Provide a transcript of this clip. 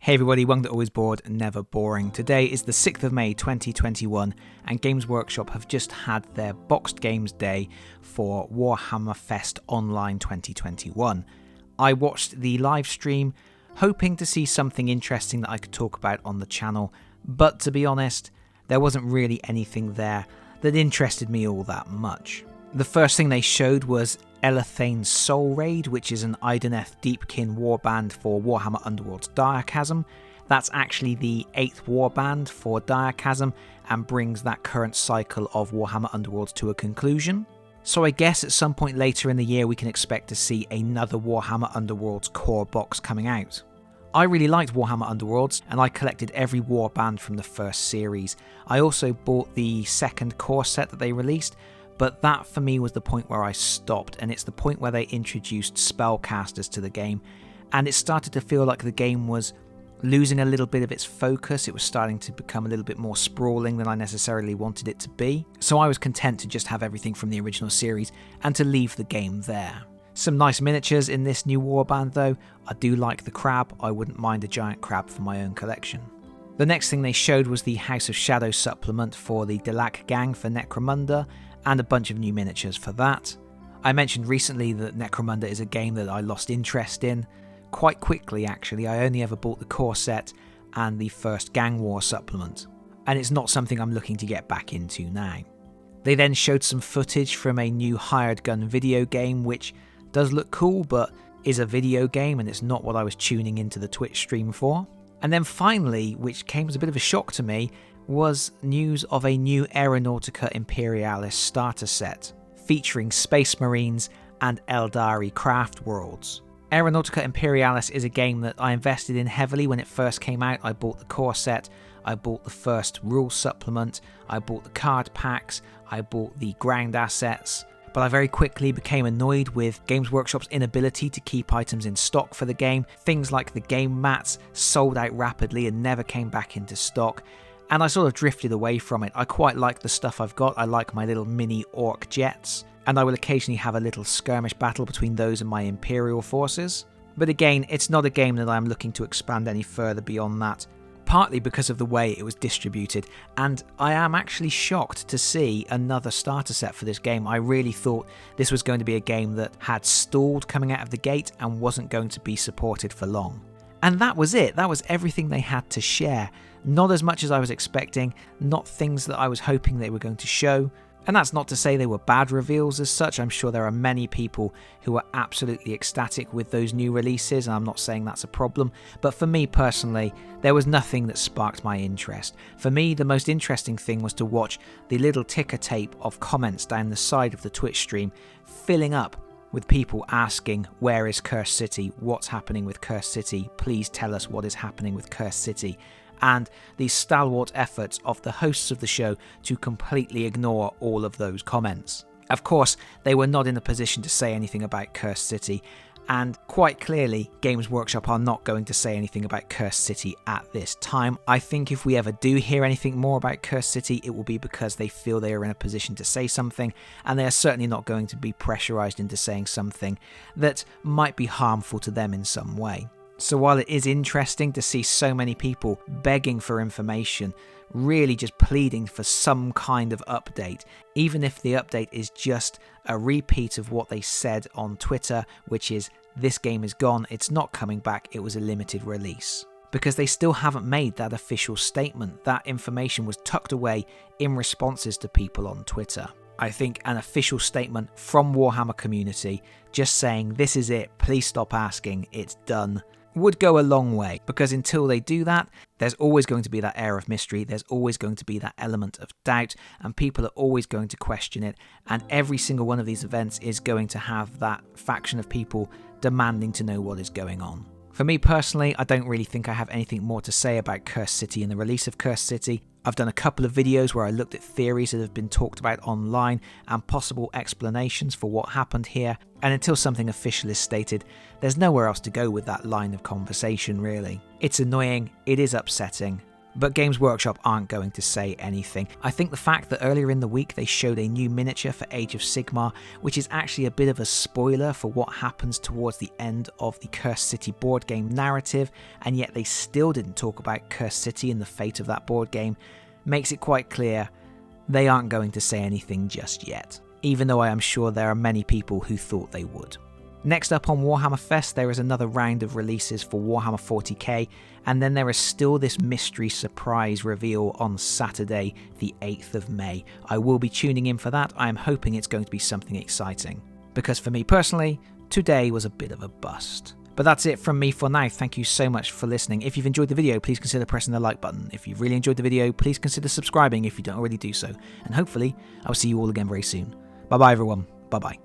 Hey everybody, one that always bored, never boring. Today is the 6th of May 2021 and Games Workshop have just had their Boxed Games Day for Warhammer Fest Online 2021. I watched the live stream hoping to see something interesting that I could talk about on the channel, but to be honest, there wasn't really anything there that interested me all that much. The first thing they showed was Elethane's Soul Raid, which is an Idoneth Deepkin warband for Warhammer Underworld's Diachasm. That's actually the 8th warband for Diachasm and brings that current cycle of Warhammer Underworlds to a conclusion. So I guess at some point later in the year we can expect to see another Warhammer Underworlds core box coming out. I really liked Warhammer Underworlds and I collected every warband from the first series. I also bought the second core set that they released, but that for me was the point where I stopped, and it's the point where they introduced spellcasters to the game, and it started to feel like the game was losing a little bit of its focus. It was starting to become a little bit more sprawling than I necessarily wanted it to be, so I was content to just have everything from the original series and to leave the game there. Some nice miniatures in this new warband though. I do like the crab, I wouldn't mind a giant crab for my own collection. The next thing they showed was the House of Shadow supplement for the Delac gang for Necromunda, and a bunch of new miniatures for that. I mentioned recently that Necromunda is a game that I lost interest in quite quickly actually. I only ever bought the core set and the first Gang War supplement, and it's not something I'm looking to get back into now. They then showed some footage from a new hired gun video game which does look cool but is a video game and it's not what I was tuning into the Twitch stream for. And then finally, which came as a bit of a shock to me, was news of a new Aeronautica Imperialis starter set featuring Space Marines and Eldari craft worlds. Aeronautica Imperialis is a game that I invested in heavily when it first came out. I bought the core set, I bought the first rule supplement, I bought the card packs, I bought the ground assets, but I very quickly became annoyed with Games Workshop's inability to keep items in stock for the game. Things like the game mats sold out rapidly and never came back into stock, and I sort of drifted away from it. I quite like the stuff I've got. I like my little mini orc jets, and I will occasionally have a little skirmish battle between those and my Imperial forces. But again, it's not a game that I'm looking to expand any further beyond that, partly because of the way it was distributed, and I am actually shocked to see another starter set for this game. I really thought this was going to be a game that had stalled coming out of the gate and wasn't going to be supported for long. And that was it. That was everything they had to share. Not as much as I was expecting, not things that I was hoping they were going to show. And that's not to say they were bad reveals as such. I'm sure there are many people who are absolutely ecstatic with those new releases, and I'm not saying that's a problem. But for me personally, there was nothing that sparked my interest. For me, the most interesting thing was to watch the little ticker tape of comments down the side of the Twitch stream filling up with people asking, where is Cursed City? What's happening with Cursed City? Please tell us what is happening with Cursed City. And the stalwart efforts of the hosts of the show to completely ignore all of those comments. Of course, they were not in a position to say anything about Cursed City, and quite clearly, Games Workshop are not going to say anything about Cursed City at this time. I think if we ever do hear anything more about Cursed City, it will be because they feel they are in a position to say something, and they are certainly not going to be pressurized into saying something that might be harmful to them in some way. So while it is interesting to see so many people begging for information, really just pleading for some kind of update, even if the update is just a repeat of what they said on Twitter, which is, this game is gone, it's not coming back, it was a limited release. Because they still haven't made that official statement. That information was tucked away in responses to people on Twitter. I think an official statement from Warhammer Community just saying, this is it, please stop asking, it's done, would go a long way, because until they do that, there's always going to be that air of mystery, there's always going to be that element of doubt, and people are always going to question it, and every single one of these events is going to have that faction of people demanding to know what is going on. For me personally, I don't really think I have anything more to say about Cursed City and the release of Cursed City. I've done a couple of videos where I looked at theories that have been talked about online and possible explanations for what happened here, and until something official is stated, there's nowhere else to go with that line of conversation really. It's annoying, it is upsetting, But Games Workshop aren't going to say anything. I think the fact that earlier in the week they showed a new miniature for Age of Sigmar, which is actually a bit of a spoiler for what happens towards the end of the Cursed City board game narrative, and yet they still didn't talk about Cursed City and the fate of that board game, makes it quite clear they aren't going to say anything just yet, even though I am sure there are many people who thought they would. Next up on Warhammer Fest, there is another round of releases for Warhammer 40k, and then there is still this mystery surprise reveal on Saturday, the 8th of May. I will be tuning in for that. I am hoping it's going to be something exciting, because for me personally, today was a bit of a bust. But that's it from me for now. Thank you so much for listening. If you've enjoyed the video, please consider pressing the like button. If you've really enjoyed the video, please consider subscribing if you don't already do so. And hopefully, I'll see you all again very soon. Bye bye everyone. Bye bye.